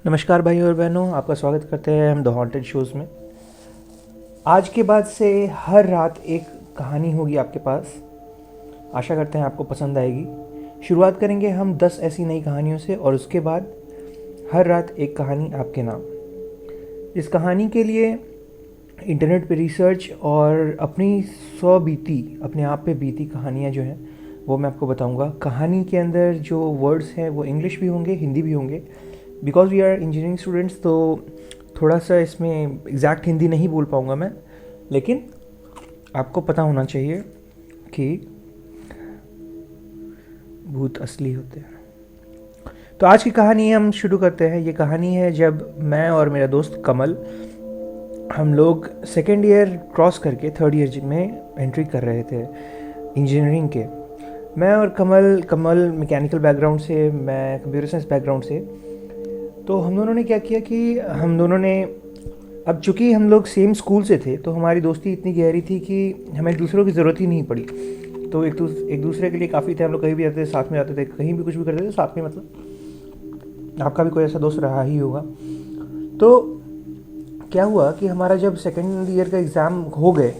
नमस्कार भाई और बहनों, आपका स्वागत करते हैं हम द हॉन्टेड शोज़ में। आज के बाद से हर रात एक कहानी होगी आपके पास। आशा करते हैं आपको पसंद आएगी। शुरुआत करेंगे हम 10 ऐसी नई कहानियों से और उसके बाद हर रात एक कहानी आपके नाम। इस कहानी के लिए इंटरनेट पे रिसर्च और अपनी बीती अपने आप पे बीती कहानियाँ जो हैं वो मैं आपको बताऊंगा। कहानी के अंदर जो वर्ड्स हैं वो इंग्लिश भी होंगे, हिंदी भी होंगे। Because we are engineering students तो थोड़ा सा इसमें एग्जैक्ट हिंदी नहीं बोल पाऊँगा मैं, लेकिन आपको पता होना चाहिए कि भूत असली होते हैं। तो आज की कहानी हम शुरू करते हैं। ये कहानी है जब मैं और मेरा दोस्त कमल, हम लोग सेकेंड ईयर क्रॉस करके थर्ड ईयर में एंट्री कर रहे थे इंजीनियरिंग के। मैं और कमल मैकेनिकल बैकग्राउंड से, मैं कंप्यूटर साइंस बैकग्राउंड से। तो हम दोनों ने क्या किया कि हम दोनों ने, अब चूँकि हम लोग सेम स्कूल से थे तो हमारी दोस्ती इतनी गहरी थी कि हमें एक दूसरों की ज़रूरत ही नहीं पड़ी। तो एक दूसरे के लिए काफ़ी थे। हम लोग कहीं भी जाते थे साथ में जाते थे, कहीं भी कुछ भी करते थे साथ में। मतलब आपका भी कोई ऐसा दोस्त रहा ही होगा। तो क्या हुआ कि हमारा जब सेकेंड ईयर का एग्ज़ाम हो गए,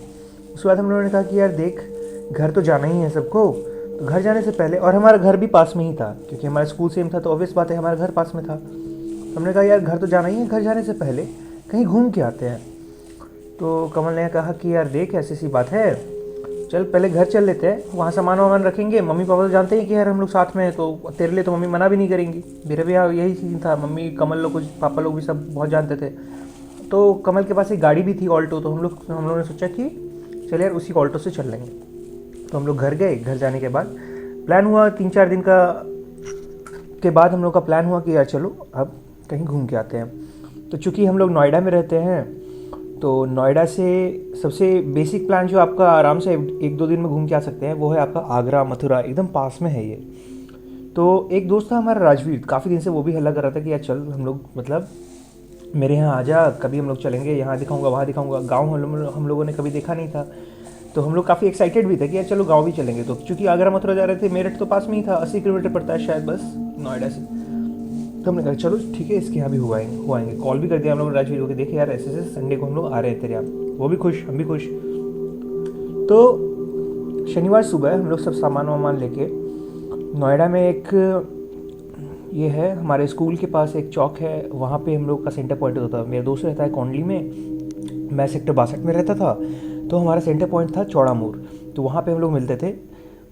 उसके बाद हम लोगों ने कहा कि यार देख, घर तो जाना ही है सबको। तो घर जाने से पहले, और हमारा घर भी पास में ही था क्योंकि हमारा स्कूल सेम था, तो ऑब्वियस बात है हमारा घर पास में था। हमने कहा यार घर तो जाना ही है, घर जाने से पहले कहीं घूम के आते हैं। तो कमल ने कहा कि यार देख, ऐसी सी बात है, चल पहले घर चल लेते हैं, वहाँ सामान वामान रखेंगे। मम्मी पापा तो जानते हैं कि यार हम लोग साथ में हैं, तो तेरे लिए तो मम्मी मना भी नहीं करेंगी। मेरे भी यहाँ यही सीन था, मम्मी कमल लोग कुछ, पापा लोग भी सब बहुत जानते थे। तो कमल के पास एक गाड़ी भी थी, ऑल्टो। तो हम लोगों ने सोचा कि चल यार उसी ऑल्टो से चल लेंगे। तो हम लोग घर गए। घर जाने के बाद प्लान हुआ 3-4 दिन का, के बाद हम लोग का प्लान हुआ कि यार चलो अब कहीं घूम के आते हैं। तो चूँकि हम लोग नोएडा में रहते हैं, तो नोएडा से सबसे बेसिक प्लान जो आपका आराम से 1-2 दिन में घूम के आ सकते हैं वो है आपका आगरा, मथुरा, एकदम पास में है ये। तो एक दोस्त था हमारा राजवीर, काफ़ी दिन से वो भी हल्ला कर रहा था कि यार चल हम लोग, मतलब मेरे यहाँ आ जा, कभी हम लोग चलेंगे, यहाँ दिखाऊंगा वहाँ दिखाऊंगा। गाँव हम लोगों ने कभी देखा नहीं था, तो हम लोग काफ़ी एक्साइटेड भी थे कि यार चलो गाँव भी चलेंगे। तो चूँकि आगरा मथुरा जा रहे थे, मेरठ तो पास में ही था, 80 किलोमीटर पड़ता है शायद बस नोएडा से। तो हमने कहा चलो ठीक है, इसके यहाँ भी हुआएंगे। कॉल भी कर दिया हम लोग राजवीर को कि देखे यार ऐसे ऐसे संडे को हम लोग आ रहे हैं तेरे यहाँ। वो भी खुश, हम भी खुश। तो शनिवार सुबह हम लोग सब सामान वामान लेके नोएडा में एक, ये है हमारे स्कूल के पास एक चौक है, वहाँ पे हम लोग का सेंटर पॉइंट होता है। मेरा दोस्त रहता है कोंडली में, मैं सेक्टर 62 में रहता था। तो हमारा सेंटर पॉइंट था चौड़ा मोड़। तो वहाँ पे हम लोग मिलते थे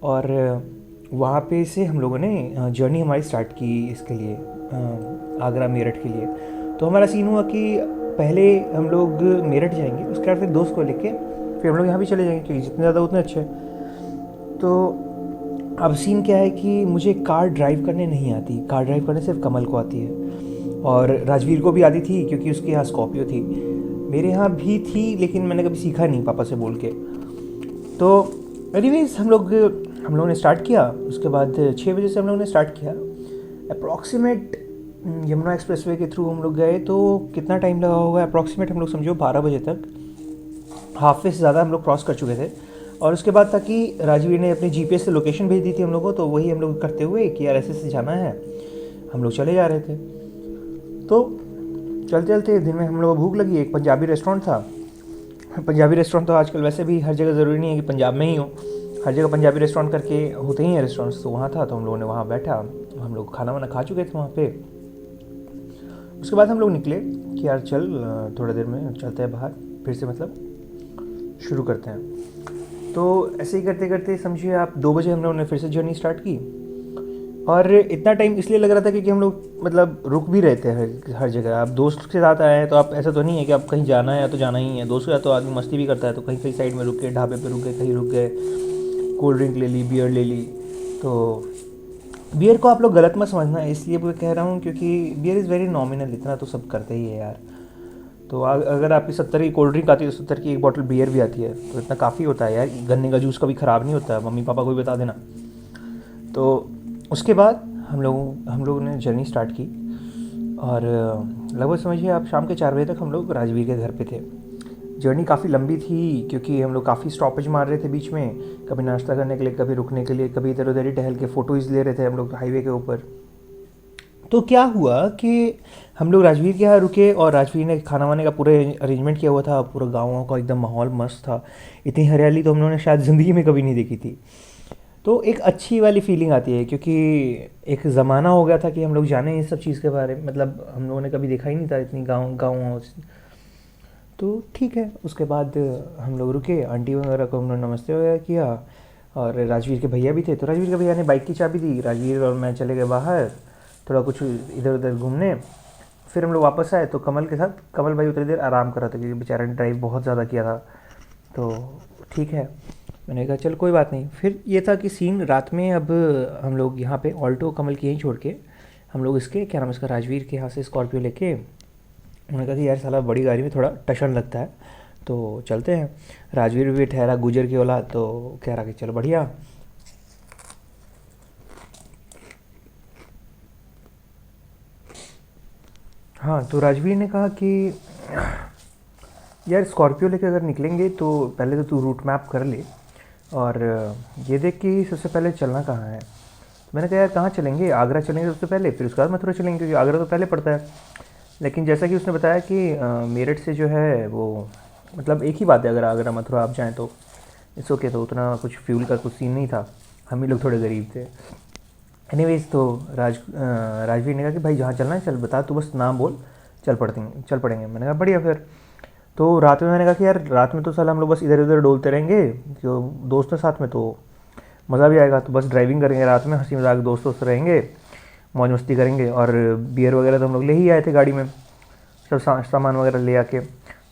और वहाँ पे से हम लोगों ने जर्नी हमारी स्टार्ट की इसके लिए, आगरा मेरठ के लिए। तो हमारा सीन हुआ कि पहले हम लोग मेरठ जाएंगे, उसके बाद फिर दोस्त को लेके फिर हम लोग यहाँ भी चले जाएंगे क्योंकि जितने ज़्यादा उतने अच्छे। तो अब सीन क्या है कि मुझे कार ड्राइव करने नहीं आती। कार ड्राइव करने सिर्फ कमल को आती है और राजवीर को भी आती थी क्योंकि उसके यहाँ स्कॉर्पियो थी। मेरे यहाँ भी थी लेकिन मैंने कभी सीखा नहीं पापा से बोल के। तो एनीवेज हम लोगों ने स्टार्ट किया। उसके बाद 6 बजे से हम लोगों ने स्टार्ट किया। अप्रॉक्सीमेट यमुना एक्सप्रेसवे के थ्रू हम लोग गए। तो कितना टाइम लगा होगा, अप्रॉक्सीमेट हम लोग समझो 12 बजे तक, हाफ वे से ज़्यादा हम लोग क्रॉस कर चुके थे। और उसके बाद था कि राजवीर ने अपनी जीपीएस से लोकेशन भेज दी थी हम लोग को, तो वही हम लोग करते हुए कि यार ऐसे जाना है, हम लोग चले जा रहे थे। तो चलते चलते दिन में हम लोग को भूख लगी। एक पंजाबी रेस्टोरेंट था। पंजाबी रेस्टोरेंट तो आजकल वैसे भी हर जगह ज़रूरी नहीं है कि पंजाब में ही हो, हर जगह पंजाबी रेस्टोरेंट करके होते ही हैं रेस्टोरेंट्स। तो वहाँ था, तो हम लोगों ने वहाँ बैठा, हम लोग खाना वाना खा चुके थे वहाँ पे। उसके बाद हम लोग निकले कि यार चल थोड़ी देर में चलते हैं बाहर फिर से, मतलब शुरू करते हैं। तो ऐसे ही करते करते समझिए आप 2 बजे हम लोगों ने फिर से जर्नी स्टार्ट की। और इतना टाइम इसलिए लग रहा था क्योंकि हम लोग मतलब रुक भी रहे थे हर जगह। आप दोस्त के साथ आए हैं तो आप, ऐसा तो नहीं है कि आप कहीं जाना है या तो जाना ही है। दोस्त के साथ तो आदमी मस्ती भी करता है, तो कहीं कहीं साइड में रुक गए, ढाबे पे रुक गए, कहीं रुक गए, कोल्ड ड्रिंक ले ली, बियर ले ली। तो बियर को आप लोग गलत मत समझना, इसलिए मैं कह रहा हूँ क्योंकि बियर इज़ वेरी नॉमिनल, इतना तो सब करते ही है यार। तो अगर आपकी 70 की कोल्ड ड्रिंक आती है तो 70 की एक बॉटल बियर भी आती है, तो इतना काफ़ी होता है यार। गन्ने का जूस कभी ख़राब नहीं होता है, मम्मी पापा को भी बता देना। तो उसके बाद हम लोगों ने जर्नी स्टार्ट की और लगभग समझिए आप शाम के 4 बजे तक हम लोग राजवीर के घर पे थे। जर्नी काफ़ी लंबी थी क्योंकि हम लोग काफ़ी स्टॉपेज मार रहे थे बीच में, कभी नाश्ता करने के लिए, कभी रुकने के लिए, कभी इधर उधर ही टहल के फ़ोटोज़ ले रहे थे हम लोग हाईवे के ऊपर। तो क्या हुआ कि हम लोग राजवीर के यहाँ रुके और राजवीर ने खाना वाने का पूरा अरेंजमेंट किया हुआ था, पूरा गाँव का एकदम माहौल मस्त था। इतनी हरियाली तो हम लोगों ने शायद ज़िंदगी में कभी नहीं देखी थी। तो एक अच्छी वाली फीलिंग आती है, क्योंकि एक ज़माना हो गया था कि हम लोग जाने इस सब चीज़ के बारे में, मतलब हम लोगों ने कभी देखा ही नहीं था इतनी गाँव गाँव। तो ठीक है, उसके बाद हम लोग रुके, आंटी वगैरह को हमने नमस्ते वगैरह किया, और राजवीर के भैया भी थे, तो राजवीर के भैया ने बाइक की चाबी दी, राजवीर और मैं चले गए बाहर थोड़ा कुछ इधर उधर घूमने। फिर हम लोग वापस आए तो कमल के साथ, कमल भाई उतनी देर आराम कर रहा था क्योंकि बेचारा ने ड्राइव बहुत ज़्यादा किया था। तो ठीक है, मैंने कहा चल कोई बात नहीं। फिर ये था कि सीन रात में, अब हम लोग यहाँ पे ऑल्टो कमल की यहीं छोड़ के हम लोग इसके क्या नाम है इसका राजवीर के यहाँ से स्कॉर्पियो लेके, उन्होंने कहा कि यार साला बड़ी गाड़ी में थोड़ा टशन लगता है तो चलते हैं। राजवीर भी ठहरा गुजर की औलाद, तो कह रहा कि चलो बढ़िया। हाँ, तो राजवीर ने कहा कि यार स्कॉर्पियो लेके अगर निकलेंगे तो पहले तो तू रूट मैप कर ले और ये देख कि सबसे पहले चलना कहाँ है। मैंने कहा यार कहाँ चलेंगे, आगरा चलेंगे सबसे पहले, फिर उसके बाद मथुरा चलेंगे क्योंकि आगरा तो पहले पड़ता है। लेकिन जैसा कि उसने बताया कि मेरठ से जो है वो, मतलब एक ही बात है, अगर आगरा मथुरा आप जाएँ तो इट्स ओके, तो उतना कुछ फ्यूल का कुछ सीन नहीं था, हम ही लोग थोड़े गरीब थे। एनीवेज तो राजवीर ने कहा कि भाई जहाँ चलना है चल बता, तू बस नाम बोल, चल पड़ेंगे। मैंने कहा बढ़िया। फिर तो रात में मैंने कहा कि यार रात में तो साला हम लोग बस इधर उधर डोलते रहेंगे, जो दोस्त हैं साथ में तो मज़ा भी आएगा, तो बस ड्राइविंग करेंगे रात में, हंसी मजाक दोस्त दोस्त रहेंगे, मौज मस्ती करेंगे। और बियर वगैरह तो हम लोग ले ही आए थे गाड़ी में, सब सामान वगैरह ले आके।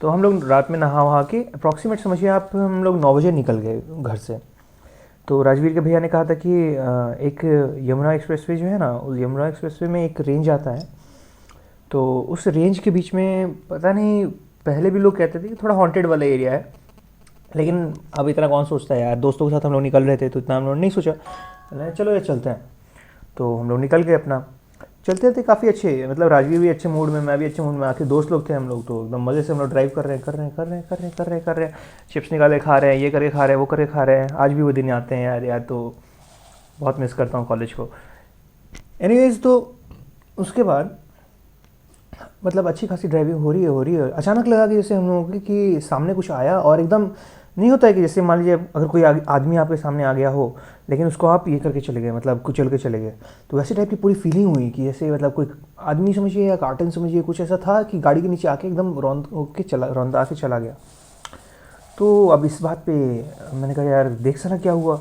तो हम लोग रात में नहा वहा के अप्रॉक्सीमेट समझिए आप, हम लोग 9 बजे निकल गए घर से। तो राजवीर के भैया ने कहा था कि एक यमुना एक्सप्रेसवे जो है ना, उस यमुना एक्सप्रेसवे में एक रेंज आता है, तो उस रेंज के बीच में पता नहीं, पहले भी लोग कहते थे कि थोड़ा हॉन्टेड वाला एरिया है, लेकिन अब इतना कौन सोचता है यार। दोस्तों के साथ हम लोग निकल रहे थे तो इतना हम लोग नहीं सोचा, चलो ये चलते हैं। तो हम लोग निकल गए अपना, चलते थे काफ़ी अच्छे, मतलब राजवीर भी अच्छे मूड में, मैं भी अच्छे मूड में, आखिर दोस्त लोग थे हम लोग, तो एकदम मज़े से हम लोग ड्राइव कर रहे हैं, चिप्स निकाले खा रहे हैं, ये करके खा रहे हैं, वो करके खा रहे हैं। आज भी वो दिन आते हैं यार, तो बहुत मिस करता हूँ कॉलेज को। एनीवेज तो उसके बाद मतलब अच्छी खासी ड्राइविंग हो रही है, अचानक लगा कि जैसे हम लोगों की कि सामने कुछ आया, और एकदम नहीं होता है कि जैसे मान लीजिए अगर कोई आदमी आपके सामने आ गया हो, लेकिन उसको आप ये करके चले गए, मतलब कुचल के चले गए, तो वैसे टाइप की पूरी फीलिंग हुई कि जैसे मतलब कोई आदमी समझिए या कार्टन समझिए, कुछ ऐसा था कि गाड़ी के नीचे आके एकदम रौंदा के चला गया। तो अब इस बात पे मैंने कहा यार देख साला क्या हुआ,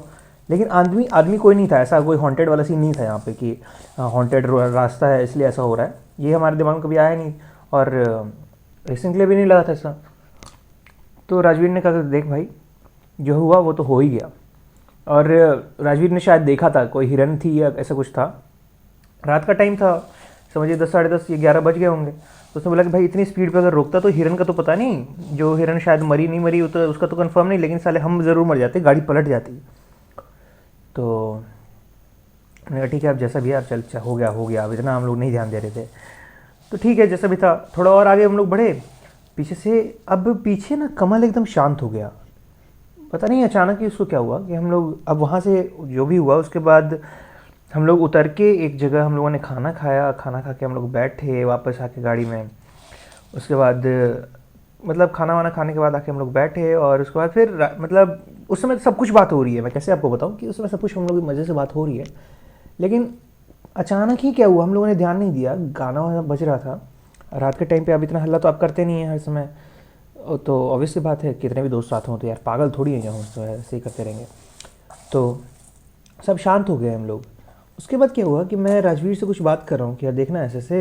लेकिन आदमी आदमी कोई नहीं था, ऐसा कोई हॉन्टेड वाला सीन नहीं था यहाँ पे कि हॉन्टेड रास्ता है इसलिए ऐसा हो रहा है, ये हमारे दिमाग में कभी आया नहीं, और रिसेंटली भी नहीं लगा था ऐसा। तो राजवीर ने कहा देख भाई जो हुआ वो तो हो ही गया। और राजवीर ने शायद देखा था कोई हिरन थी या ऐसा कुछ था, रात का टाइम था, समझिए 10 साढ़े 10 या 11 बज गए होंगे। तो उसने बोला कि भाई इतनी स्पीड पे अगर रोकता तो हिरन का तो पता नहीं, जो हिरन शायद मरी नहीं मरी तो उसका तो कंफर्म नहीं, लेकिन साले हम ज़रूर मर जाते, गाड़ी पलट जाती। तो मैंने कहा ठीक है अब जैसा भी है, अब चल हो गया, अब इतना हम लोग नहीं ध्यान दे रहे थे। तो ठीक है जैसा भी था, थोड़ा और आगे हम लोग बढ़े पीछे से, अब पीछे ना कमल एकदम शांत हो गया, पता नहीं अचानक ही उसको क्या हुआ कि हम लोग अब वहाँ से जो भी हुआ उसके बाद हम लोग उतर के एक जगह हम लोगों ने खाना खाया, खाना खा के हम लोग बैठे वापस आके गाड़ी में। उसके बाद मतलब खाना वाना खाने के बाद आके हम लोग बैठे, और उसके बाद फिर मतलब उस समय सब कुछ बात हो रही है, मैं कैसे आपको बताऊँ कि उस समय सब कुछ हम लोग की मज़े से बात हो रही है, लेकिन अचानक ही क्या हुआ हम लोगों ने ध्यान नहीं दिया, गाना वाना बज रहा था रात के टाइम पे, अब इतना हल्ला तो आप करते नहीं हैं हर समय, तो ऑब्वियस सी बात है कितने भी दोस्त साथ हों तो यार पागल थोड़ी है जहाँ तो ऐसे ही करते रहेंगे। तो सब शांत हो गए हम लोग। उसके बाद क्या हुआ कि मैं राजवीर से कुछ बात कर रहा हूँ कि यार देखना ऐसे से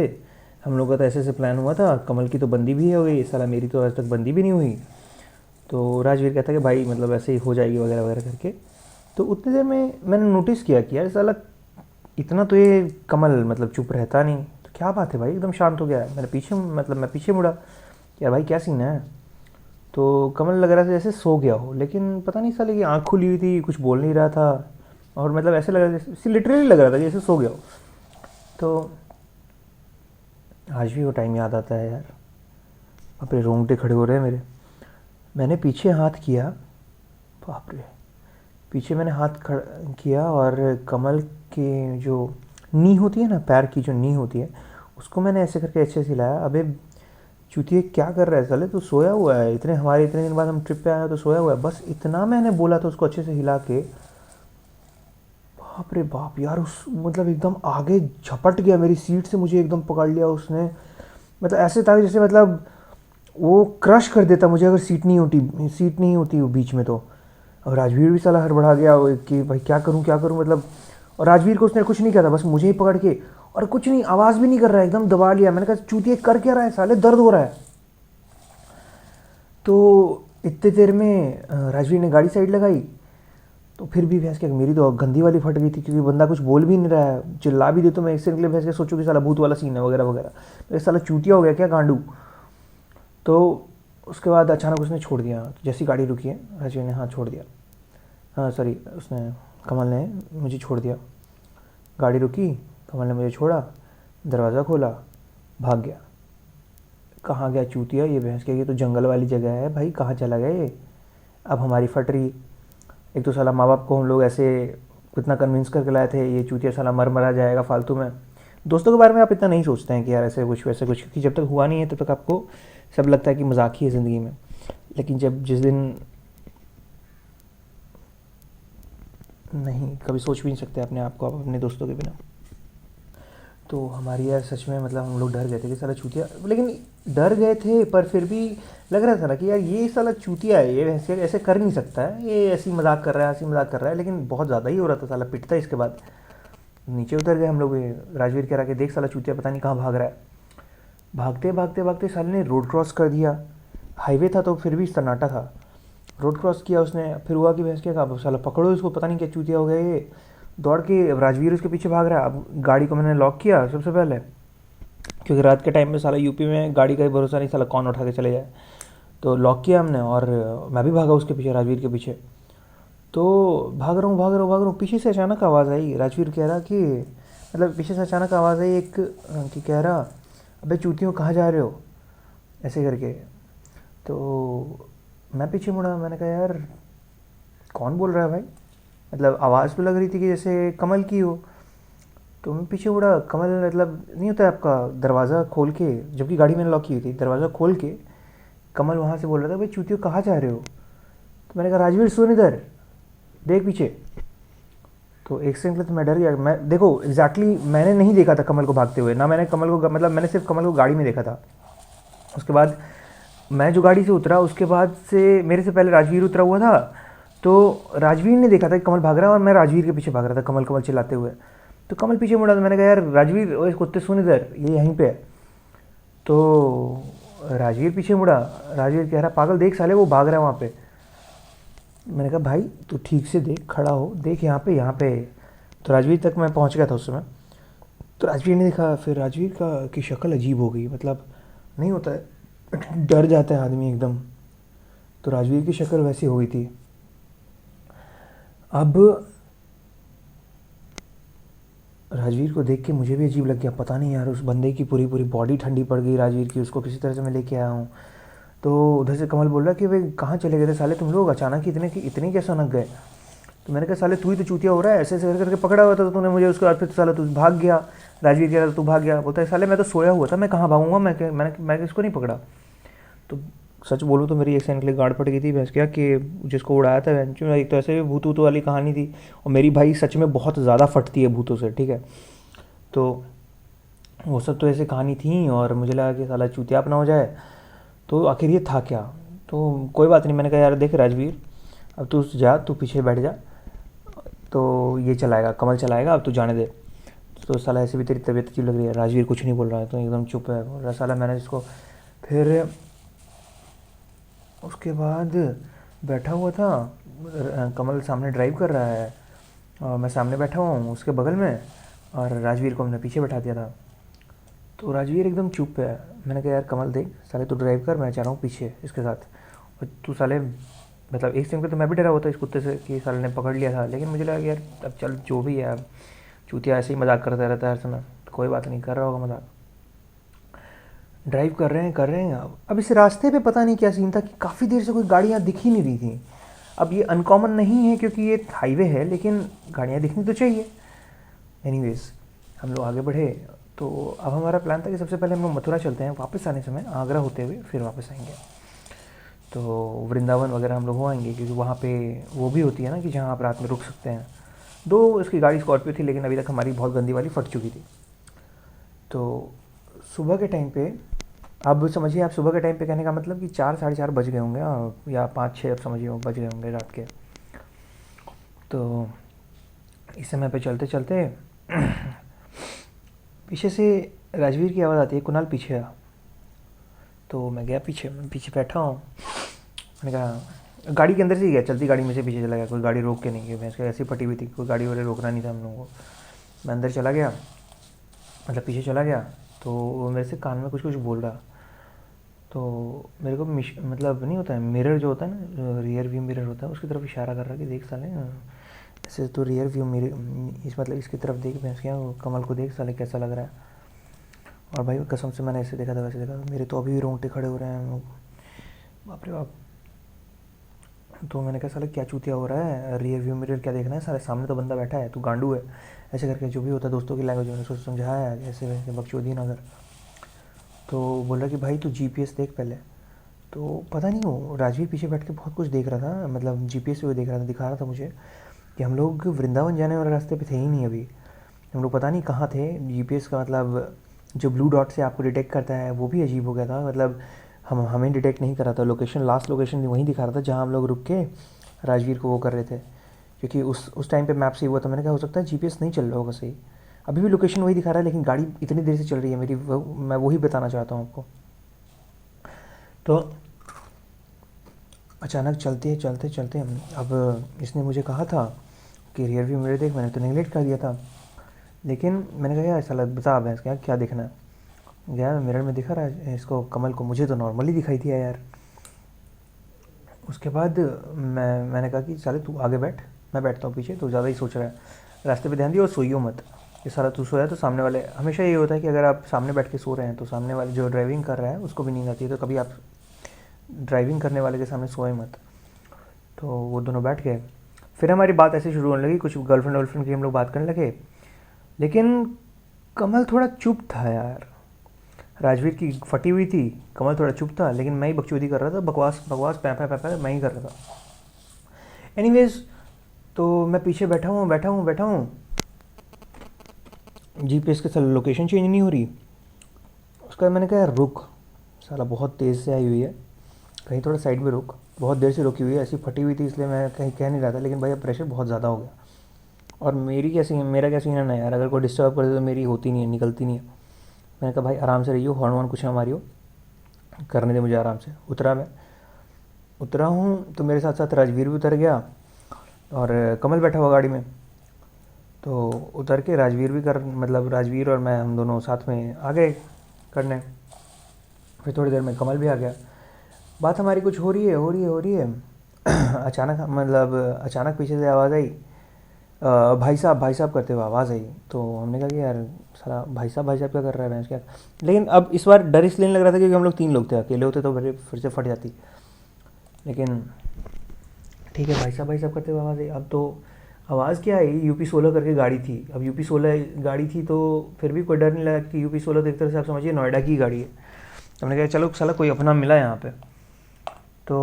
हम लोग का तो ऐसे ऐसे प्लान हुआ था, कमल की तो बंदी भी हो गई, साला मेरी तो आज तक बंदी भी नहीं हुई। तो राजवीर कहता है कि भाई मतलब ऐसे ही हो जाएगी वगैरह वगैरह करके। तो उतनी देर में मैंने नोटिस किया कि यार साला इतना तो ये कमल मतलब चुप रहता नहीं, तो क्या बात है भाई एकदम शांत हो गया है। मैं पीछे मुड़ा, यार भाई क्या सीन है। तो कमल लग रहा था जैसे सो गया हो, लेकिन पता नहीं साले की आँख खुली हुई थी, कुछ बोल नहीं रहा था, और मतलब ऐसे लग रहा था जैसे लिटरली लग रहा था कि जैसे सो गया हो। तो आज भी वो टाइम याद आता है यार, अपने रोंगटे खड़े हो रहे हैं मेरे। मैंने पीछे हाथ किया, बाप रे, पीछे मैंने हाथ किया और कमल के जो नी होती है ना, पैर की जो नी होती है, उसको मैंने ऐसे करके अच्छे से हिलाया। अबे चूतिए क्या कर रहा है साले, तू सोया हुआ है, इतने दिन बाद हम ट्रिप पे आए तो सोया हुआ है, बस इतना मैंने बोला था उसको अच्छे से हिला के। बाप रे बाप यार, उस मतलब एकदम आगे झपट गया मेरी सीट से, मुझे एकदम पकड़ लिया उसने। मतलब ऐसे था जैसे मतलब वो क्रश कर देता मुझे अगर सीट नहीं होती वो बीच में तो। और राजवीर भी साला हड़बड़ा गया वो कि भाई क्या करूँ मतलब। और राजवीर को उसने कुछ नहीं किया था, बस मुझे ही पकड़ के, और कुछ नहीं, आवाज़ भी नहीं कर रहा है, एकदम दबा लिया। मैंने कहा चूतिए कर क्या रहा है साले, दर्द हो रहा है। तो इतने देर में राजवीर ने गाड़ी साइड लगाई। तो फिर भी भैंस क्या, मेरी तो गंदी वाली फट गई थी क्योंकि बंदा कुछ बोल भी नहीं रहा है, चिल्ला भी दे तो मैं एक सेकंड के लिए भैंस के सोचूं कि साला भूत वाला सीन है वगैरह वगैरह, तो साला चूतिया हो गया क्या गांडू। तो उसके बाद अचानक उसने छोड़ दिया, जैसी गाड़ी रुकी है राजवीर ने, हाँ छोड़ दिया, हाँ सॉरी उसने, कमल ने मुझे छोड़ दिया। गाड़ी रुकी, कमल ने मुझे छोड़ा, दरवाज़ा खोला, भाग गया। कहाँ गया चूतिया ये भैंस के, ये तो जंगल वाली जगह है भाई, कहाँ चला गया ये। अब हमारी फट रही। एक तो साला माँ बाप को हम लोग ऐसे कितना कन्विंस करके लाए थे, ये चूतिया साला मर मरा जाएगा फालतू में। दोस्तों के बारे में आप इतना नहीं सोचते हैं कि यार ऐसे कुछ वैसे कुछ, क्योंकि जब तक हुआ नहीं है तब तक आपको सब लगता है कि मजाक ही है ज़िंदगी में। लेकिन जब जिस दिन, नहीं कभी सोच भी नहीं सकते अपने आप को आप अपने दोस्तों के बिना। तो हमारी यार सच में मतलब हम लोग डर गए थे कि साला चूतिया, लेकिन डर गए थे पर फिर भी लग रहा था ना कि यार ये साला चूतिया है, ये ऐसे ऐसे कर नहीं सकता है, ये ऐसी मजाक कर रहा है, ऐसी मजाक कर रहा है। लेकिन बहुत ज़्यादा ही हो रहा था, साला पिटता। इसके बाद नीचे उतर गए हम लोग, ये राजवीर कह रहा कि देख साला चूतिया पता नहीं कहाँ भाग रहा है। भागते भागते भागते साले ने रोड क्रॉस कर दिया। हाईवे था तो फिर भी सन्नाटा था। रोड क्रॉस किया उसने, फिर हुआ कि भैंस क्या कहा, साला पकड़ो इसको, पता नहीं क्या चूतिया हो गया ये। दौड़ के राजवीर उसके पीछे भाग रहा है। अब गाड़ी को मैंने लॉक किया सबसे पहले, क्योंकि रात के टाइम में साला यूपी में गाड़ी का ही भरोसा नहीं, साला कौन उठा के चले जाए। तो लॉक किया हमने और मैं भी भागा उसके पीछे, राजवीर के पीछे। तो भाग रहा हूँ, पीछे से अचानक आवाज़ आई। राजवीर कह रहा कि मतलब पीछे से अचानक आवाज़ आई एक कि कह रहा अबे चूतियों कहाँ जा रहे हो, ऐसे करके। तो मैं पीछे मुड़ा, मैंने कहा यार कौन बोल रहा है भाई, मतलब आवाज़ तो लग रही थी कि जैसे कमल की हो। तो मैं पीछे मुड़ा, कमल मतलब नहीं होता है आपका, दरवाज़ा खोल के, जबकि गाड़ी मैंने लॉक की हुई थी, दरवाज़ा खोल के कमल वहाँ से बोल रहा था भाई चूतियों कहाँ जा रहे हो। तो मैंने कहा राजवीर सुन इधर देख पीछे। तो एक सेकंड के लिए तो मैं डर गया। मैं देखो एग्जैक्टली मैंने नहीं देखा था कमल को भागते हुए, ना मैंने कमल को, मतलब मैंने सिर्फ कमल को गाड़ी में देखा था। उसके बाद मैं जो गाड़ी से उतरा उसके बाद से मेरे से पहले राजवीर उतरा हुआ था। तो राजवीर ने देखा था कि कमल भाग रहा है और मैं राजवीर के पीछे भाग रहा था कमल कमल चिल्लाते हुए। तो कमल पीछे मुड़ा तो मैंने कहा यार राजवीर ओए कुत्ते सुन इधर, ये यहीं पे है। तो राजवीर पीछे मुड़ा, राजवीर कह रहा पागल देख साले वो भाग रहा है वहाँ पे। मैंने कहा भाई तू ठीक से देख, खड़ा हो देख यहाँ पे। तो राजवीर तक मैं पहुँच गया था उस समय। तो राजवीर ने देखा, फिर राजवीर का की शक्ल अजीब हो गई, मतलब नहीं होता है डर जाता है आदमी एकदम। तो राजवीर की शक्ल वैसी हो गई थी। अब राजवीर को देख के मुझे भी अजीब लग गया, पता नहीं यार उस बंदे की पूरी पूरी बॉडी ठंडी पड़ गई राजवीर की, उसको किसी तरह से मैं लेके आया हूँ। तो उधर से कमल बोल रहा कि भाई कहाँ चले गए थे साले तुम लोग, अचानक ही इतने कैसे अनक गए। तो मैंने कहा साले तू ही तो चूतिया हो रहा है, ऐसे ऐसे करके पकड़ा हुआ था तो तूने मुझे, उसके बाद फिर साला तू भाग गया। राजवीर कह रहा तू भाग गया, बोलता है साले मैं तो सोया हुआ था, मैं कहाँ भागूंगा, मैं किसको नहीं पकड़ा। तो सच बोलूँ तो मेरी एक सेकंड के लिए गाड़ पड़ गई थी भैंस क्या कि जिसको उड़ाया था बेंच में, एक तो ऐसे भी भूत वूत वाली कहानी थी, और मेरी भाई सच में बहुत ज़्यादा फटती है भूतों से, ठीक है। तो वो सब तो ऐसे कहानी थी और मुझे लगा कि साला चूतिया अपना हो जाए। तो आखिर ये था क्या। तो कोई बात नहीं, मैंने कहा यार देख राजवीर अब तू जा, तू पीछे बैठ जा, तो ये चलाएगा, कमल चलाएगा, अब तू जाने दे। तो साला ऐसे भी तेरी तबीयत अजीब लग रही है, राजवीर कुछ नहीं बोल रहा है, तो एकदम चुप है बोल रहा साला। मैंने इसको फिर उसके बाद बैठा हुआ था, कमल सामने ड्राइव कर रहा है और मैं सामने बैठा हुआ हूँ उसके बगल में, और राजवीर को हमने पीछे बैठा दिया था। तो राजवीर एकदम चुप है। मैंने कहा यार कमल देख साले तू ड्राइव कर, मैं जा रहा हूँ पीछे इसके साथ, और तू साले मतलब एक सेकंड पे तो मैं भी डरा हुआ था इस कुत्ते से कि साले ने पकड़ लिया था, लेकिन मुझे लगा कि यार अब चल जो भी है, अब चूतिया ऐसे ही मजाक करता रहता है हर समय, तो कोई बात नहीं, कर रहा होगा मजाक। ड्राइव कर रहे हैं। अब इस रास्ते पे पता नहीं क्या सीन था कि काफ़ी देर से कोई गाड़ियाँ दिख ही नहीं रही थी। अब ये अनकॉमन नहीं है क्योंकि ये हाईवे है, लेकिन गाड़ियाँ दिखनी तो चाहिए। एनीवेज हम लोग आगे बढ़े। तो अब हमारा प्लान था कि सबसे पहले हम लोग मथुरा चलते हैं, वापस आने समय आगरा होते हुए फिर वापस आएंगे। तो वृंदावन वगैरह हम लोग हो आएंगे, क्योंकि वहाँ पे वो भी होती है ना कि जहाँ आप रात में रुक सकते हैं। दो इसकी गाड़ी स्कॉर्पियो थी, लेकिन अभी तक हमारी बहुत गंदी वाली फट चुकी थी। तो सुबह के टाइम पे, अब समझिए आप सुबह के टाइम पे कहने का मतलब कि 4 साढ़े 4 बज गए होंगे, या 5 6 अब समझिए वो बज गए होंगे रात के। तो इस समय पे चलते चलते पीछे से राजवीर की आवाज़ आती है, कुणाल पीछे आ। तो मैं गया पीछे, मैं पीछे बैठा हूँ। मैंने कहा, गाड़ी के अंदर से ही गया, चलती गाड़ी में से पीछे चला गया, कोई गाड़ी रोक के नहीं गई, मैं इसका ऐसी फटी हुई थी, कोई गाड़ी वाले रोकना नहीं था हम लोगों को। मैं अंदर चला गया, मतलब पीछे चला गया। तो वो मेरे से कान में कुछ कुछ बोल रहा। तो मेरे को मतलब नहीं होता है मिरर जो होता है ना, रियर व्यू मिरर होता है, उसकी तरफ इशारा कर रहा कि देख साले, ऐसे तो रियर व्यू मिरर इस मतलब इसकी तरफ देख, भैंस क्या कमल को देख साले कैसा लग रहा है। और भाई कसम से मैंने ऐसे देखा था वैसे देखा था, मेरे तो अभी भी रोंगटे खड़े हो रहे हैं, बाप रे बाप। तो मैंने कहा साले क्या चूतिया हो रहा है, रियर व्यू मिरर क्या देखना है साले, सामने तो बंदा बैठा है, तू गांडू है, ऐसे करके जो भी होता है दोस्तों की लैंग्वेज में सोच समझाया, ऐसे वैसे बकचोदी ना कर। तो बोला कि भाई तू जीपीएस देख पहले। तो पता नहीं वो राजवीर पीछे बैठ के बहुत कुछ देख रहा था, मतलब जीपीएस पे वो देख रहा था, दिखा रहा था मुझे कि हम लोग वृंदावन जाने वाले रास्ते पे थे ही नहीं अभी, हम लोग पता नहीं कहाँ थे। जीपीएस का मतलब जो ब्लू डॉट से आपको डिटेक्ट करता है वो भी अजीब हो गया था, मतलब हमें डिटेक्ट नहीं कर रहा था। लोकेशन, लास्ट लोकेशन वहीं दिखा रहा था जहाँ हम लोग रुक के राजवीर को वो कर रहे थे, क्योंकि उस टाइम पे मैप से हुआ था। मैंने कहा हो सकता है जीपीएस नहीं चल रहा होगा सही, अभी भी लोकेशन वही दिखा रहा है, लेकिन गाड़ी इतनी देर से चल रही है मेरी, मैं वही बताना चाहता हूँ आपको। तो अचानक चलते चलते चलते, अब इसने मुझे कहा था कि रियर व्यू मिरर देख, मैंने तो नेगलेक्ट कर दिया था। लेकिन मैंने कहा यार साला बता भैंस क्या क्या देखना है। गया मिरर में दिखा रहा है इसको, कमल को, मुझे तो नॉर्मली दिखाई दिया यार। उसके बाद मैंने कहा कि साले तू आगे बैठ, मैं बैठता हूँ पीछे, तो ज़्यादा ही सोच रहा है, रास्ते पे ध्यान दियो और सोइयो मत। ये सारा तू सोया तो सामने वाले, हमेशा ये होता है कि अगर आप सामने बैठ के सो रहे हैं तो सामने वाले जो ड्राइविंग कर रहा है उसको भी नींद आती है, तो कभी आप ड्राइविंग करने वाले के सामने सोए मत। तो वो दोनों बैठ गए। फिर हमारी बात ऐसे शुरू होने लगी, कुछ गर्लफ्रेंड वर्लफ्रेंड की हम लोग बात करने लगे। लेकिन कमल थोड़ा चुप था यार, राजवीर की फटी हुई थी, कमल थोड़ा चुप था, लेकिन मैं ही बकचोदी कर रहा था, बकवास बकवास पैपा मैं ही कर रहा था। एनीवेज, तो मैं पीछे बैठा हूँ, जीपीएस के साथ लोकेशन चेंज नहीं हो रही। उसके बाद मैंने कहा यार रुक, साला बहुत तेज़ से आई हुई है, कहीं थोड़ा साइड में रुक, बहुत देर से रुकी हुई है, ऐसी फटी हुई थी इसलिए मैं कहीं कह नहीं रहा था, लेकिन भैया प्रेशर बहुत ज़्यादा हो गया। और मेरा क्या सीन है ना यार, अगर कोई डिस्टर्ब कर दे तो मेरी होती नहीं है, निकलती नहीं है। मैंने कहा भाई आराम से रहियो, हॉर्न वॉर्न कुछ ना मारियो, करने दे मुझे आराम से। मैं उतरा हूँ तो मेरे साथ साथ राजवीर भी उतर गया और कमल बैठा हुआ गाड़ी में। तो उतर के राजवीर भी कर, मतलब राजवीर और मैं, हम दोनों साथ में आ गए करने। फिर थोड़ी देर में कमल भी आ गया, बात हमारी कुछ हो रही है अचानक पीछे से आवाज़ आई, भाई साहब करते हुए आवाज़ आई। तो हमने कहा कि यार साला भाई साहब क्या कर रहा है भैंस क्या। लेकिन अब इस बार डर इसलिए नहीं लग रहा था क्योंकि हम लोग 3 लोग थे, अकेले होते तो फिर से फट जाती। लेकिन ठीक है, भाई साहब करते हुए आवाज़ आई। अब तो आवाज़ क्या आई, यूपी 16 करके गाड़ी थी। अब यूपी 16 गाड़ी थी तो फिर भी कोई डर नहीं लगा कि यूपी 16 तो एक तरह से आप समझिए नोएडा की गाड़ी है। तो हमने कहा चलो साला कोई अपना मिला यहाँ पे। तो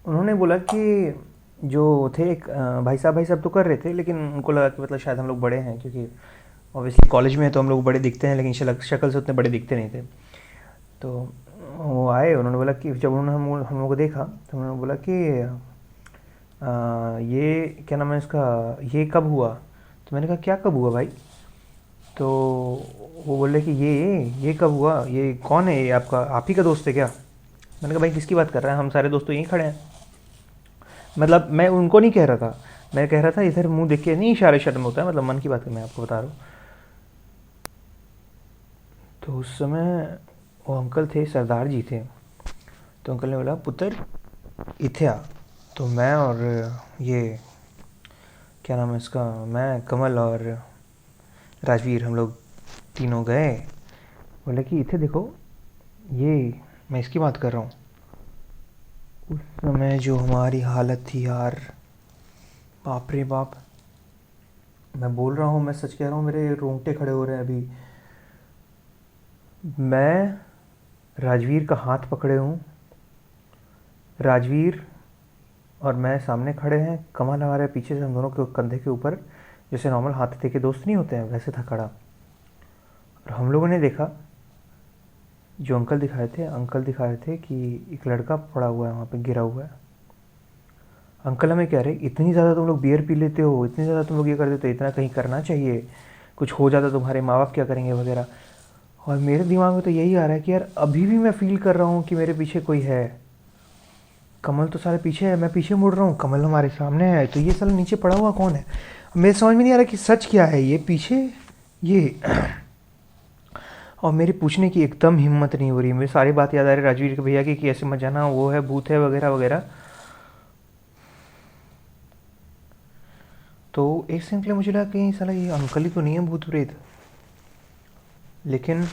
उन्होंने बोला कि जो थे एक भाई साहब तो कर रहे थे, लेकिन उनको लगा कि मतलब शायद हम लोग बड़े हैं, क्योंकि ऑब्वियसली कॉलेज में है तो हम लोग बड़े दिखते हैं, लेकिन शक्ल से उतने बड़े दिखते नहीं थे। तो वो आए, उन्होंने बोला कि जब उन्होंने हम लोग को देखा तो उन्होंने बोला कि ये क्या नाम है इसका, ये कब हुआ। तो मैंने कहा क्या कब हुआ भाई। तो वो बोले कि ये कब हुआ, ये कौन है, ये आपका आप ही का दोस्त है क्या। मैंने कहा भाई किसकी बात कर रहे हैं, हम सारे दोस्त तो यहीं खड़े हैं। मतलब मैं उनको नहीं कह रहा था, मैं कह रहा था इधर मुंह देख के नहीं, इशारे शर्म होता है, मतलब मन की बात है, मैं आपको बता रहा हूँ। तो उस समय वो अंकल थे, सरदार जी थे। तो अंकल ने बोला पुत्र इथे आ। तो मैं और ये क्या नाम है इसका, मैं कमल और राजवीर, हम लोग तीनों गए। बोले कि इथे देखो, ये मैं इसकी बात कर रहा हूँ। उस समय जो हमारी हालत थी यार, बाप रे बाप। मैं बोल रहा हूँ, मैं सच कह रहा हूँ, मेरे रोंगटे खड़े हो रहे हैं अभी। मैं राजवीर का हाथ पकड़े हूँ। राजवीर और मैं सामने खड़े हैं, कमल हमारे पीछे से हम दोनों के कंधे के ऊपर, जैसे नॉर्मल हाथ दे के दोस्त नहीं होते हैं वैसे था खड़ा। और हम लोगों ने देखा, जो अंकल दिखाए थे कि एक लड़का पड़ा हुआ है वहाँ पे, गिरा हुआ है। अंकल हमें कह रहे, इतनी ज़्यादा तुम लोग बियर पी लेते हो, इतनी ज़्यादा तुम लोग ये कर देते हो, इतना कहीं करना चाहिए, कुछ हो जाता तुम्हारे माँ बाप क्या करेंगे वगैरह। और मेरे दिमाग में तो यही आ रहा है कि यार अभी भी मैं फील कर रहा हूँ कि मेरे पीछे कोई है। कमल तो सारे पीछे है, मैं पीछे मुड़ रहा हूँ, कमल हमारे सामने है, तो ये साला नीचे पड़ा हुआ कौन है? मेरे समझ में नहीं आ रहा कि सच क्या है, ये पीछे, ये। और मेरी पूछने की एकदम हिम्मत नहीं हो रही। मेरी सारी बात याद आ रही राजवीर के भैया की कि ऐसे मत जाना, वो है, भूत है वगैरह वगैरह। तो एक सेकंड के लिए मुझे लगा कहीं साला ये अंकल ही तो नहीं है भूत प्रेत। लेकिन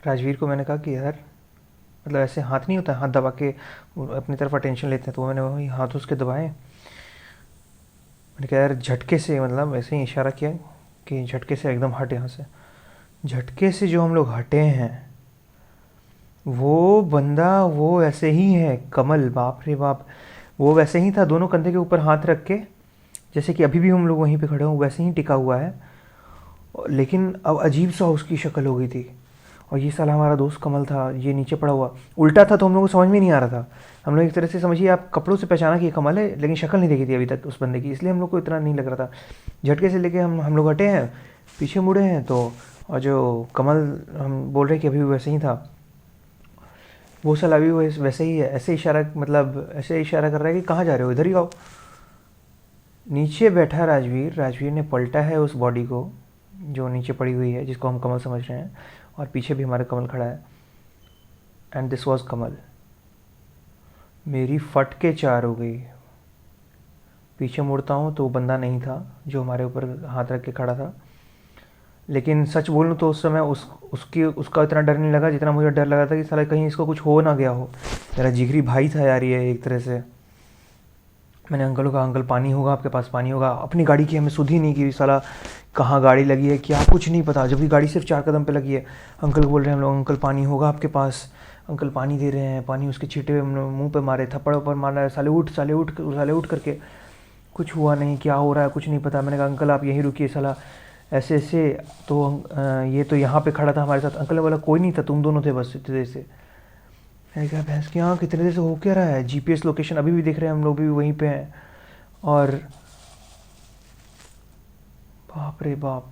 राजवीर को मैंने कहा कि यार, मतलब ऐसे हाथ नहीं होता, हाथ दबा के अपनी तरफ अटेंशन लेते हैं, तो मैंने वही हाथ उसके दबाए। मैंने कहा यार झटके से, मतलब ऐसे ही इशारा किया कि झटके से एकदम हट यहाँ से। झटके से जो हम लोग हटे हैं, वो बंदा वो ऐसे ही है, कमल, बाप रे बाप, वो वैसे ही था, दोनों कंधे के ऊपर हाथ रख के, जैसे कि अभी भी हम लोग वहीं पे खड़े हों वैसे ही टिका हुआ है। लेकिन अब अजीब सा उसकी शक्ल हो गई थी। और ये साला हमारा दोस्त कमल था, ये नीचे पड़ा हुआ उल्टा था, तो हम लोग को समझ में नहीं आ रहा था। हम लोग एक तरह से समझिए आप, कपड़ों से पहचाना कि ये कमल है, लेकिन शक्ल नहीं देखी थी अभी तक उस बंदे की, इसलिए हम लोग को इतना नहीं लग रहा था। झटके से लेके हम लोग हटे हैं, पीछे मुड़े हैं तो, और जो कमल हम बोल रहे कि अभी भी वैसे ही था, वो साला अभी वैसे ही है, ऐसे इशारा, मतलब ऐसे इशारा कर रहा है कि कहाँ जा रहे हो, इधर ही आओ। नीचे बैठा राजवीर, राजवीर ने पलटा है उस बॉडी को जो नीचे पड़ी हुई है, जिसको हम कमल समझ रहे हैं, और पीछे भी हमारा कमल खड़ा है। एंड दिस वॉज कमल। मेरी फट के चार हो गई। पीछे मुड़ता हूँ तो वो बंदा नहीं था जो हमारे ऊपर हाथ रख के खड़ा था। लेकिन सच बोलूँ तो उस समय उसका इतना डर नहीं लगा जितना मुझे डर लगा था कि साला कहीं इसको कुछ हो ना गया हो। मेरा जिगरी भाई था यार ये, एक तरह से। मैंने अंकल को कहा, अंकल पानी होगा आपके पास, पानी होगा। अपनी गाड़ी की हमें सुध ही नहीं की, साला कहाँ गाड़ी लगी है क्या कुछ नहीं पता, जबकि गाड़ी सिर्फ 4 कदम पे लगी है। अंकल को बोल रहे हैं हम लोग, अंकल पानी होगा आपके पास, अंकल पानी दे रहे हैं, पानी उसके छींटे हुए मुंह पे मारे, थप्पड़ ऊपर मारा है, साले उठ, साले उठ, साले उठ करके। कुछ हुआ नहीं, क्या हो रहा है कुछ नहीं पता। मैंने कहा अंकल आप यहीं रुकिए, साला ऐसे ऐसे। तो ये तो यहाँ पे खड़ा था हमारे साथ। अंकल ने बोला कोई नहीं था, तुम दोनों थे बस इतने देर से। मैंने कहा भैंस की यहाँ कितने देर से हो क्या रहा है, जीपीएस लोकेशन अभी भी दिख रहे हैं, हम लोग भी वहीं पे हैं। और बाप रे बाप,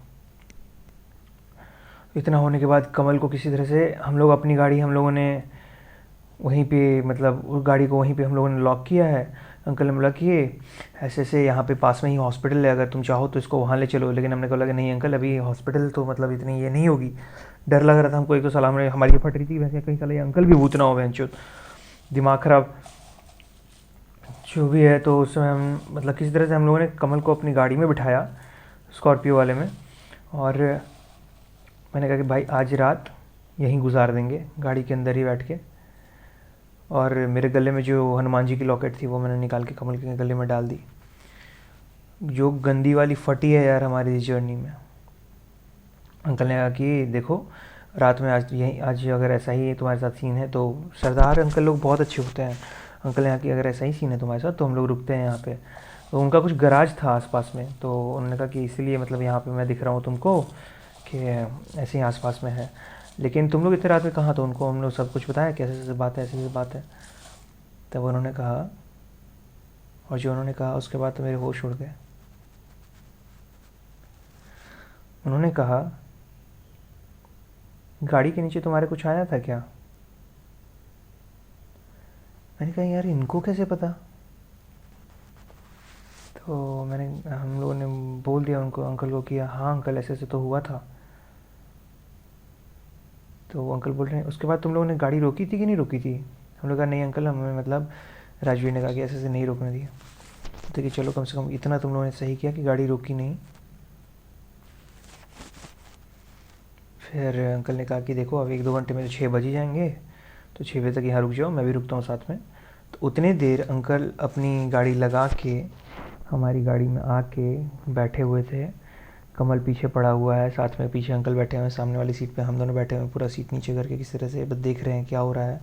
इतना होने के बाद कमल को किसी तरह से हम लोग, अपनी गाड़ी हम लोगों ने वहीं पे, मतलब उस गाड़ी को वहीं पे हम लोगों ने लॉक किया है। अंकल ने बोला कि ऐसे ऐसे यहाँ पे पास में ही हॉस्पिटल है, अगर तुम चाहो तो इसको वहाँ ले चलो। लेकिन हमने कहा कि नहीं अंकल, अभी हॉस्पिटल तो मतलब इतनी ये नहीं होगी। डर लग रहा था हमको, एक तो सलाम हमारी ये फट रही थी, वैसे कहीं साला अंकल भी भूत ना हो, बहनचोद दिमाग ख़राब जो भी है। तो उस समय हम, मतलब किसी तरह से हम लोगों ने कमल को अपनी गाड़ी में बिठाया, स्कॉर्पियो वाले में। और मैंने कहा कि भाई आज रात यहीं गुजार देंगे, गाड़ी के अंदर ही बैठ के। और मेरे गले में जो हनुमान जी की लॉकेट थी वो मैंने निकाल के कमल के गले में डाल दी। जो गंदी वाली फटी है यार हमारी इस जर्नी में। अंकल ने कहा कि देखो रात में आज यहीं, आज अगर ऐसा ही तुम्हारे साथ सीन है तो, सरदार अंकल लोग बहुत अच्छे होते हैं। अंकल ने कहा कि अगर ऐसा ही सीन है तुम्हारे साथ तो हम लोग रुकते हैं यहाँ पे। तो उनका कुछ गराज था आसपास में, तो उन्होंने कहा कि इसीलिए मतलब यहाँ पे मैं दिख रहा हूँ तुमको कि ऐसे ही आसपास में है। लेकिन तुम लोग इतने रात में कहाँ, तो उनको हम लोग सब कुछ बताया कैसे ऐसे बात है, ऐसी ऐसी बात है। तब उन्होंने कहा, और जो उन्होंने कहा उसके बाद तो मेरे होश उड़ गए। उन्होंने कहा गाड़ी के नीचे तुम्हारे कुछ आया था क्या? मैंने कहा यार इनको कैसे पता? तो हम लोगों ने बोल दिया उनको, अंकल को, किया हाँ अंकल ऐसे ऐसे तो हुआ था। तो वो अंकल बोल रहे हैं उसके बाद तुम लोगों ने गाड़ी रोकी थी कि नहीं रोकी थी? हम लोग कहा नहीं अंकल, हमें मतलब राजवीर ने कहा कि ऐसे ऐसे नहीं रोकने दिया। तो कि चलो कम से कम इतना तुम लोगों ने सही किया कि गाड़ी रोकी नहीं। फिर अंकल ने कहा कि देखो अब 1-2 घंटे में तो 6 बज ही जाएंगे, तो 6 बजे तक यहाँ रुक जाओ, मैं भी रुकता हूँ साथ में। तो उतने देर अंकल अपनी गाड़ी लगा के हमारी गाड़ी में आके बैठे हुए थे। कमल पीछे पड़ा हुआ है, साथ में पीछे अंकल बैठे हुए हैं, सामने वाली सीट पे हम दोनों बैठे हुए हैं, पूरा सीट नीचे करके किस तरह से बस देख रहे हैं क्या हो रहा है।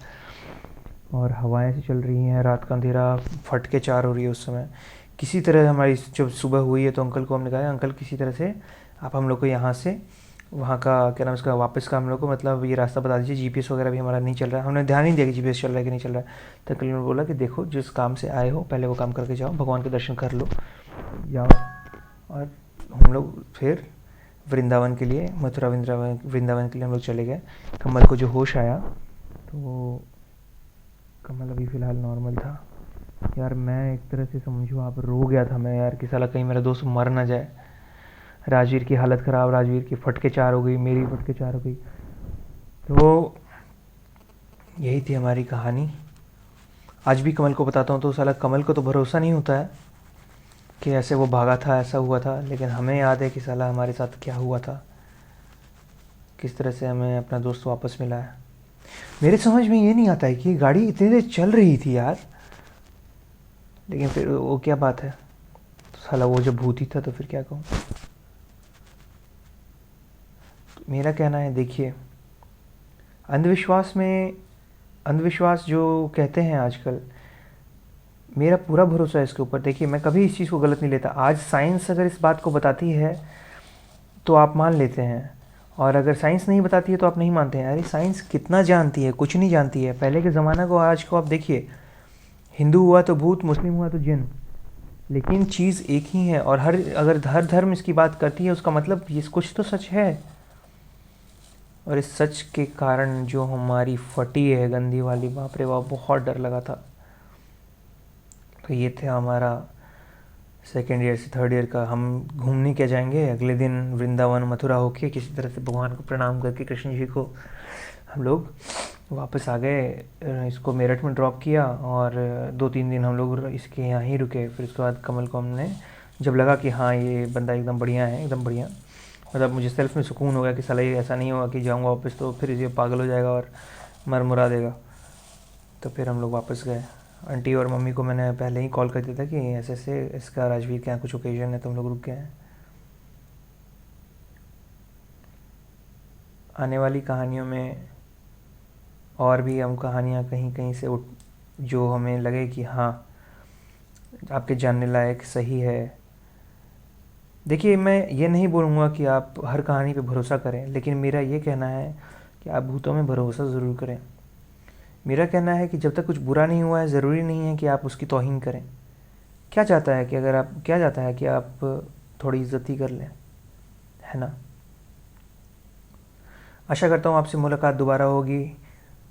और हवाएं से चल रही हैं, रात का अंधेरा फट के 4 हो रही है उस समय। किसी तरह हमारी जब सुबह हुई है तो अंकल को हमने कहा, अंकल किसी तरह से आप हम लोग को यहाँ से वहाँ का क्या नाम इसका वापस का हम लोग को मतलब ये रास्ता बता दीजिए, जीपीएस वगैरह भी हमारा नहीं चल रहा है। हमने ध्यान नहीं दिया कि जीपीएस चल रहा है कि नहीं चल रहा है। तो अंकल ने बोला कि देखो जिस काम से आए हो पहले वो काम करके जाओ, भगवान के दर्शन कर लो, जाओ। और हम लोग फिर वृंदावन के लिए, मथुरा वृंदावन के लिए हम लोग चले गए। कमल को जो होश आया तो कमल अभी फ़िलहाल नॉर्मल था। यार मैं एक तरह से समझो आप रो गया था मैं यार कि साला कहीं मेरा दोस्त मर ना जाए। राजवीर की हालत ख़राब, राजवीर की फटके 4 हो गई, मेरी फटके 4 हो गई। तो यही थी हमारी कहानी। आज भी कमल को बताता हूँ तो साला कमल को तो भरोसा नहीं होता है कि ऐसे वो भागा था, ऐसा हुआ था, लेकिन हमें याद है कि साला हमारे साथ क्या हुआ था, किस तरह से हमें अपना दोस्त वापस मिला है। मेरे समझ में ये नहीं आता है कि गाड़ी इतनी देर चल रही थी यार, लेकिन फिर वो क्या बात है, साला वो जब भूत ही था तो फिर क्या कहूँ। मेरा कहना है देखिए, अंधविश्वास जो कहते हैं आजकल, मेरा पूरा भरोसा है इसके ऊपर। देखिए मैं कभी इस चीज़ को गलत नहीं लेता। आज साइंस अगर इस बात को बताती है तो आप मान लेते हैं, और अगर साइंस नहीं बताती है तो आप नहीं मानते हैं। अरे साइंस कितना जानती है, कुछ नहीं जानती है। पहले के ज़माना को आज को आप देखिए, हिंदू हुआ तो भूत, मुस्लिम हुआ तो जिन, लेकिन चीज़ एक ही है। और अगर हर धर्म इसकी बात करती है उसका मतलब ये कुछ तो सच है। और इस सच के कारण जो हमारी फटी है गंदी वाली, बाप रे बाप बहुत डर लगा था। तो ये थे हमारा सेकेंड ईयर से थर्ड ईयर का। हम घूमने क्या जाएंगे अगले दिन वृंदावन मथुरा होके, किसी तरह से भगवान को प्रणाम करके कृष्ण जी को हम लोग वापस आ गए। इसको मेरठ में ड्रॉप किया और 2-3 दिन हम लोग इसके यहाँ ही रुके। फिर उसके बाद कमल को हमने जब लगा कि हाँ ये बंदा एकदम बढ़िया है, एकदम बढ़िया, मतलब मुझे सेल्फ में सुकून हो गया कि साला ये ऐसा नहीं होगा कि जाऊँगा वापस तो फिर ये पागल हो जाएगा और मर मुरा देगा। तो फिर हम लोग वापस गए। आंटी और मम्मी को मैंने पहले ही कॉल कर दिया था कि ऐसे ऐसे इसका राजवीर के यहाँ कुछ ओकेजन है तो हम लोग रुक गए हैं। आने वाली कहानियों में और भी हम कहानियाँ कहीं कहीं से जो हमें लगे कि हाँ आपके जानने लायक सही है। देखिए मैं ये नहीं बोलूँगा कि आप हर कहानी पे भरोसा करें, लेकिन मेरा ये कहना है कि आप भूतों में भरोसा ज़रूर करें। मेरा कहना है कि जब तक कुछ बुरा नहीं हुआ है ज़रूरी नहीं है कि आप उसकी तौहीन करें। क्या चाहता है कि आप थोड़ी इज्जत ही कर लें, है ना। आशा करता हूँ आपसे मुलाकात दोबारा होगी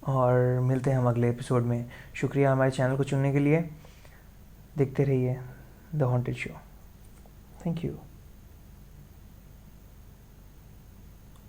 और मिलते हैं हम अगले एपिसोड में। शुक्रिया हमारे चैनल को चुनने के लिए। देखते रहिए the haunted show. Thank you.